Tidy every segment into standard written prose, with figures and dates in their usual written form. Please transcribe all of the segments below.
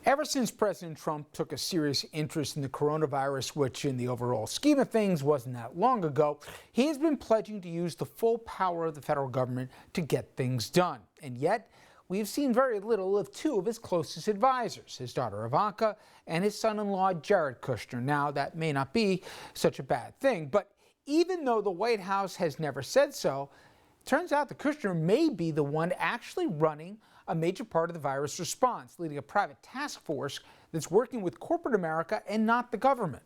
Ever since President Trump took a serious interest in the coronavirus, which in the overall scheme of things wasn't that long ago, he has been pledging to use the full power of the federal government to get things done. And yet, we've seen very little of two of his closest advisors, his daughter Ivanka and his son-in-law Jared Kusher. Now, that may not be such a bad thing, but even though the White House has never said so, it turns out that Kushner may be the one actually running a major part of the virus response, leading a private task force that's working with corporate America and not the government.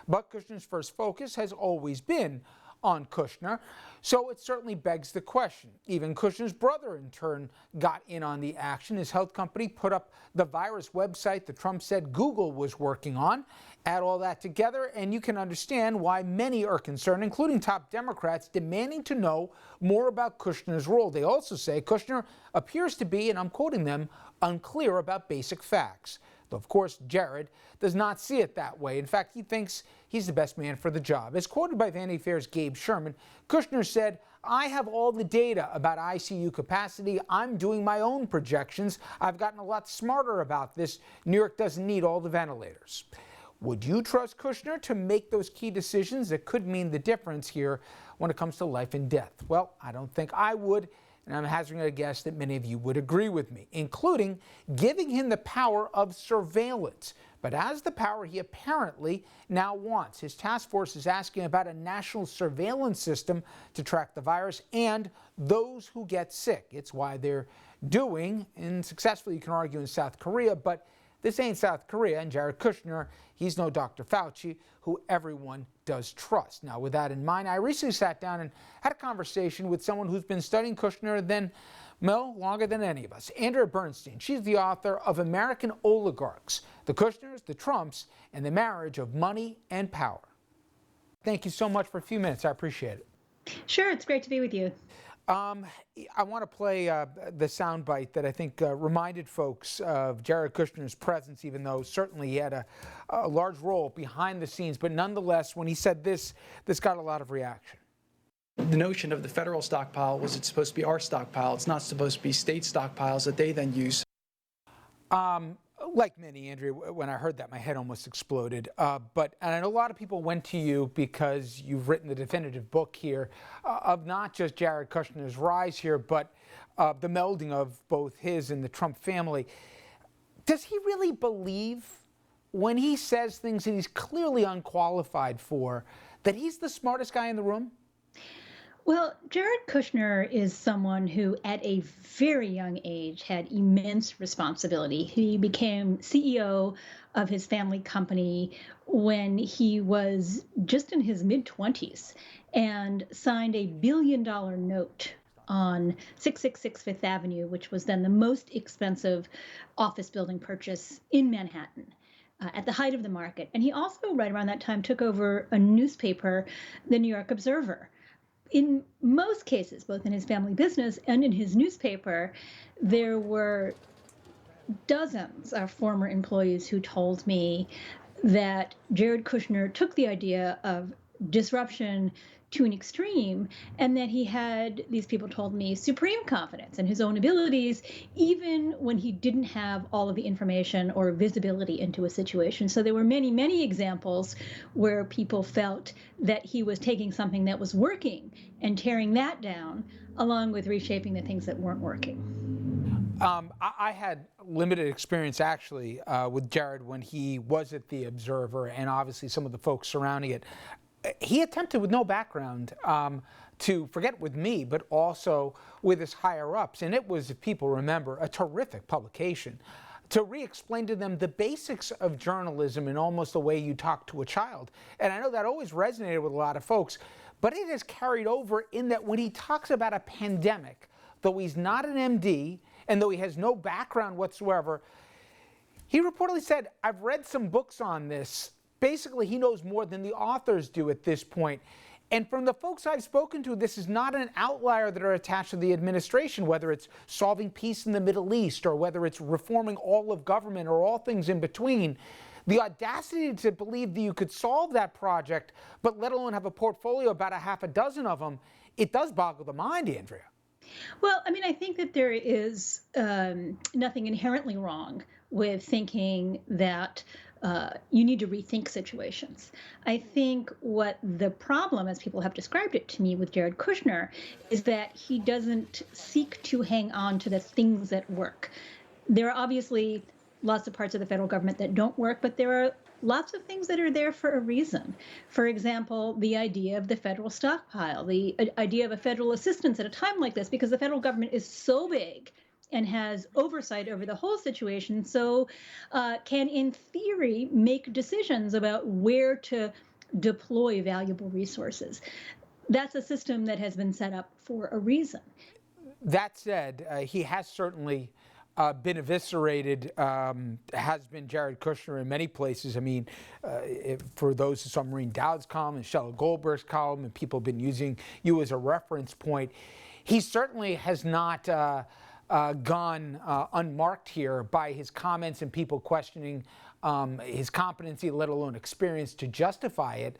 But Kushner's first focus has always been on Kushner, so it certainly begs the question. Even Kushner's brother, in turn, got in on the action. His health company put up the virus website that Trump said Google was working on. Add all that together, and you can understand why many are concerned, including top Democrats, demanding to know more about Kushner's role. They also say Kushner appears to be, and I'm quoting them, unclear about basic facts. Though, of course, Jared does not see it that way. In fact, he thinks he's the best man for the job. As quoted by Vanity Fair's Gabe Sherman, Kushner said, "I have all the data about ICU capacity. I'm doing my own projections. I've gotten a lot smarter about this. New York doesn't need all the ventilators." Would you trust Kushner to make those key decisions that could mean the difference here when it comes to life and death? Well, I don't think I would. And I'm hazarding a guess that many of you would agree with me, including giving him the power of surveillance. But as the power he apparently now wants. His task force is asking about a national surveillance system to track the virus and those who get sick. It's why they're doing, and successfully you can argue, in South Korea, but this ain't South Korea, and Jared Kushner, he's no Dr. Fauci, who everyone does trust. Now, with that in mind, I recently sat down and had a conversation with someone who's been studying Kushner longer than any of us. Andrea Bernstein. She's the author of American Oligarchs, the Kushners, the Trumps, and the Marriage of Money and Power. Thank you so much for a few minutes. I appreciate it. Sure, it's great to be with you. I want to play the soundbite that I think reminded folks of Jared Kushner's presence, even though certainly he had a large role behind the scenes. But nonetheless, when he said this got a lot of reaction. The notion of the federal stockpile was it's supposed to be our stockpile. It's not supposed to be state stockpiles that they then use. Like many, Andrea, when I heard that, my head almost exploded. And I know a lot of people went to you because you've written the definitive book here of not just Jared Kushner's rise here, but the melding of both his and the Trump family. Does he really believe, when he says things that he's clearly unqualified for, that he's the smartest guy in the room? Well, Jared Kushner is someone who, at a very young age, had immense responsibility. He became CEO of his family company when he was just in his mid-20s and signed a $1 billion note on 666 Fifth Avenue, which was then the most expensive office building purchase in Manhattan. At the height of the market. And he also, right around that time, took over a newspaper, the New York Observer. In most cases, both in his family business and in his newspaper, there were dozens of former employees who told me that Jared Kushner took the idea of disruption to an extreme, and that he had, these people told me, supreme confidence in his own abilities, even when he didn't have all of the information or visibility into a situation. So there were many, many examples where people felt that he was taking something that was working and tearing that down, along with reshaping the things that weren't working. I had limited experience, actually, with Jared when he was at the Observer, and obviously some of the folks surrounding it. He attempted, with no background, to forget with me, but also with his higher-ups, and it was, if people remember, a terrific publication, to re-explain to them the basics of journalism in almost the way you talk to a child. And I know that always resonated with a lot of folks, but it has carried over in that when he talks about a pandemic, though he's not an MD, and though he has no background whatsoever, he reportedly said, "I've read some books on this." Basically, he knows more than the authors do at this point. And from the folks I've spoken to, this is not an outlier that are attached to the administration, whether it's solving peace in the Middle East or whether it's reforming all of government or all things in between. The audacity to believe that you could solve that project, but let alone have a portfolio about a half a dozen of them, it does boggle the mind, Andrea. Well, I mean, I think that there is nothing inherently wrong with thinking that you need to rethink situations. I think what the problem, as people have described it to me with Jared Kushner, is that he doesn't seek to hang on to the things that work. There are obviously lots of parts of the federal government that don't work, but there are lots of things that are there for a reason. For example, the idea of the federal stockpile, the idea of a federal assistance at a time like this, because the federal government is so big and has oversight over the whole situation, so can, in theory, make decisions about where to deploy valuable resources. That's a system that has been set up for a reason. That said, he has certainly been eviscerated, has been Jared Kushner in many places. I mean, for those who saw Maureen Dowd's column and Sheila Goldberg's column, and people have been using you as a reference point, he certainly has not gone unmarked here by his comments and people questioning his competency, let alone experience, to justify it.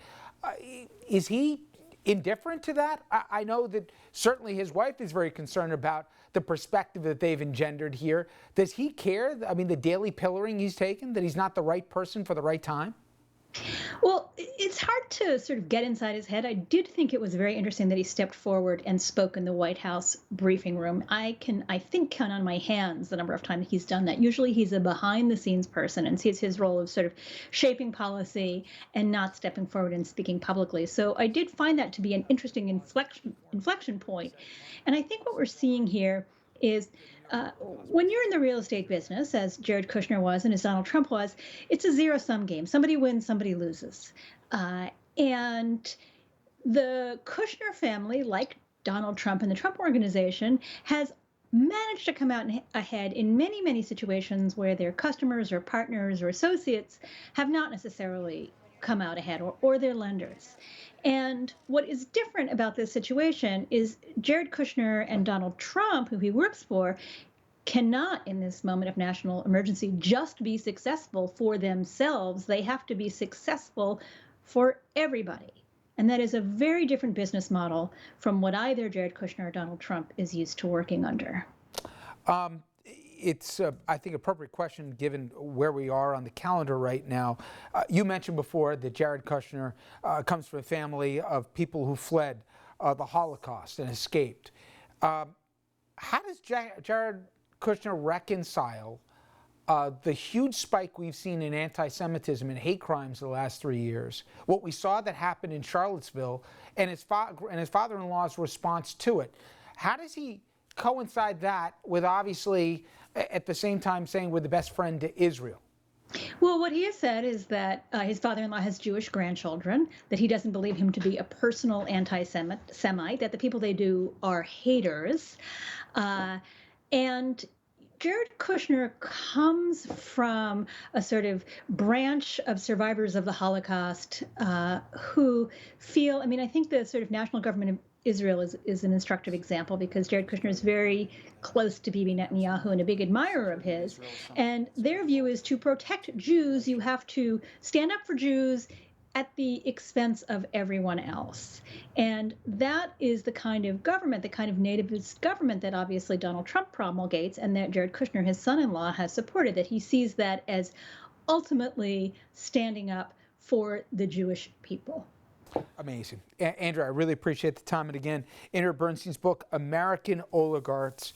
Is he indifferent to that? I know that certainly his wife is very concerned about the perspective that they've engendered here. Does he care? I mean, the daily pillaring he's taken, that he's not the right person for the right time? Well, it's hard to sort of get inside his head. I did think it was very interesting that he stepped forward and spoke in the White House briefing room. I think, count on my hands the number of times he's done that. Usually he's a behind-the-scenes person and sees his role of sort of shaping policy and not stepping forward and speaking publicly. So I did find that to be an interesting inflection point. And I think what we're seeing here is when you're in the real estate business, as Jared Kushner was and as Donald Trump was, it's a zero-sum game. Somebody wins, somebody loses. And the Kushner family, like Donald Trump and the Trump organization, has managed to come out ahead in many, many situations where their customers or partners or associates have not necessarily come out ahead, or their lenders. And what is different about this situation is Jared Kushner and Donald Trump, who he works for, cannot, in this moment of national emergency, just be successful for themselves. They have to be successful for everybody. And that is a very different business model from what either Jared Kushner or Donald Trump is used to working under. It's, I think, appropriate question given where we are on the calendar right now. You mentioned before that Jared Kushner comes from a family of people who fled the Holocaust and escaped. How does Jared Kushner reconcile the huge spike we've seen in anti-Semitism and hate crimes the last 3 years, what we saw that happened in Charlottesville, and his father-in-law's response to it? How does he coincide that with, obviously, at the same time saying we're the best friend to Israel? Well, what he has said is that his father-in-law has Jewish grandchildren, that he doesn't believe him to be a personal anti-Semite, that the people they do are haters. And Jared Kushner comes from a sort of branch of survivors of the Holocaust who feel, I mean, I think the sort of national government of Israel is an instructive example, because Jared Kushner is very close to Bibi Netanyahu and a big admirer of his. And their view is, to protect Jews, you have to stand up for Jews at the expense of everyone else. And that is the kind of government, the kind of nativist government that obviously Donald Trump promulgates, and that Jared Kushner, his son-in-law, has supported, that he sees that as ultimately standing up for the Jewish people. Amazing. Andrea, I really appreciate the time. And again, Andrea Bernstein's book, American Oligarchs,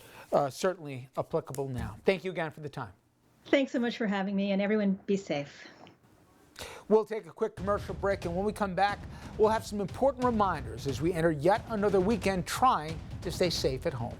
certainly applicable now. Thank you again for the time. Thanks so much for having me, and everyone be safe. We'll take a quick commercial break, and when we come back, we'll have some important reminders as we enter yet another weekend trying to stay safe at home.